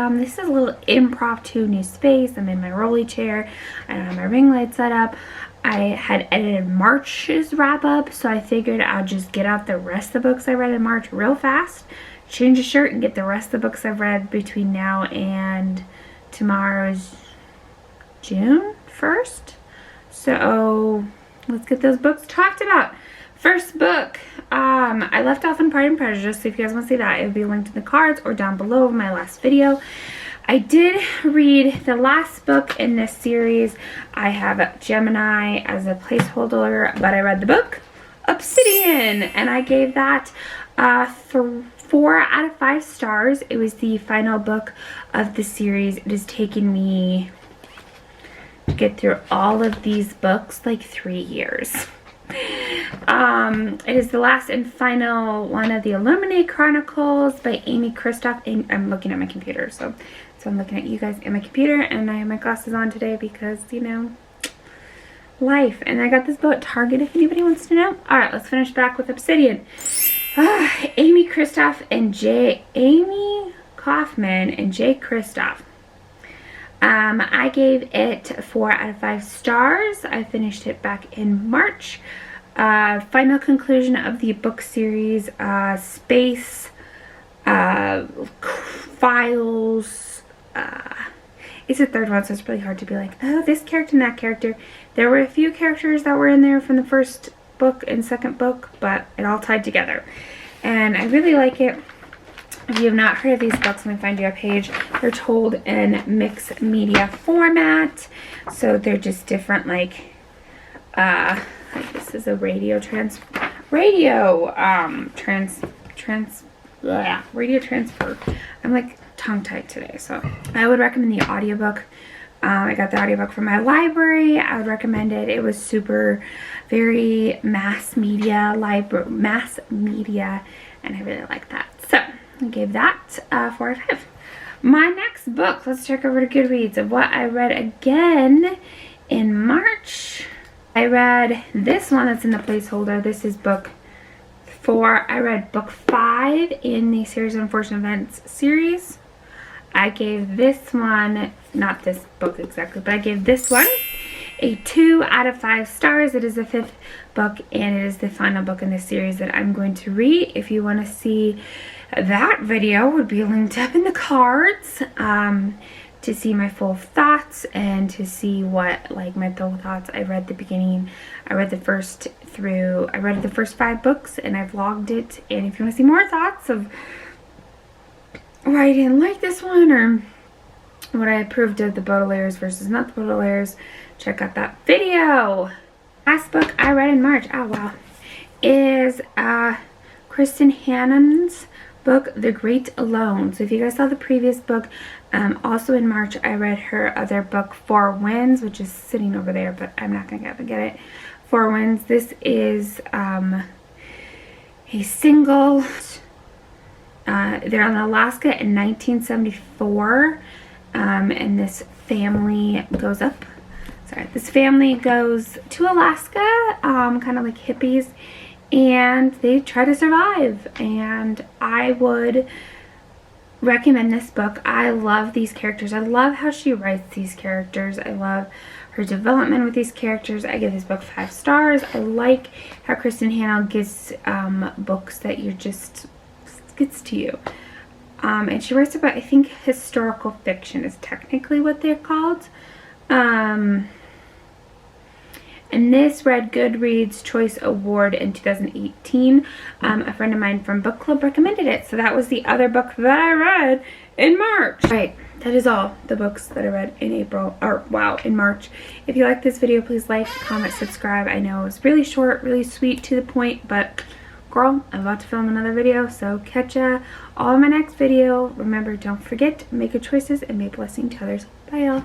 This is a little impromptu new space. I'm in my rolly chair. I don't have my ring light set up. I had edited March's wrap up, so I figured I'd just get out the rest of the books I read in March real fast, change a shirt, and get the rest of the books I've read between now and tomorrow's June 1st. So let's get those books talked about. First book, I left off in Pride and Prejudice, so if you guys want to see that, it will be linked in the cards or down below in my last video. I did read the last book in this series. I have Gemini as a placeholder, but I read the book Obsidian, and I gave that 4 out of 5 stars. It was the final book of the series. It has taken me to get through all of these books like 3 years. It is the last and final one of the Illuminate Chronicles by Amy Kristoff. I'm looking at my computer, so I'm looking at you guys in my computer, and I have my glasses on today because, you know, life. And I got this book at Target if anybody wants to know. Alright, let's finish back with Obsidian. Amy Kristoff and Amy Kaufman and Jay Kristoff. I gave it 4 out of 5 stars. I finished it back in March. Final conclusion of the book series, Space, Files. It's the third one, so it's really hard to be like, oh, this character and that character. There were a few characters that were in there from the first book and second book, but it all tied together. And I really like it. If you have not heard of these books, let me find you a page. They're told in mixed media format, so they're just different, like this is a radio transfer. I'm like tongue-tied today, so I would recommend the audiobook. I got the audiobook from my library. I would recommend it. It was very mass media, and I really like that. So I gave that 4 out of 5. My next book, let's check over to Goodreads of what I read again in March. I read this one that's in the placeholder. This is book 4. I read book 5 in the Series of Unfortunate Events series. I gave this one, not this book exactly, but I gave this one a 2 out of 5 stars. It is the 5th book, and it is the final book in this series that I'm going to read. If you want to see that video, it would be linked up in the cards to see my full thoughts and to see what, like, my full thoughts. I read the beginning. I read the first 5 books, and I vlogged it. And if you want to see more thoughts of why I didn't like this one or what I approved of the Baudelaires versus not the Baudelaires, check out that video. Last book I read in March, oh wow, is Kristen Hannon's book, The Great Alone. So if you guys saw the previous book, also in March I read her other book, Four Winds, which is sitting over there, but I'm not going to get it. Four Winds. This is a single... they're in Alaska in 1974, and this family goes to Alaska, kind of like hippies, and they try to survive. And I would recommend this book. I love these characters. I love how she writes these characters. I love her development with these characters. I give this book 5 stars. I like how Kristen Hannon gives books that you just gets to you. And she writes about, I think, historical fiction is technically what they're called. And this read Goodreads Choice Award in 2018. A friend of mine from book club recommended it, so that was the other book that I read in March. Right, that is all the books that I read in in March. If you like this video, please like, comment, subscribe. I know it was really short, really sweet, to the point, but girl, I'm about to film another video, so catch ya all in my next video. Remember, don't forget, make good choices and be a blessing to others. Bye, y'all.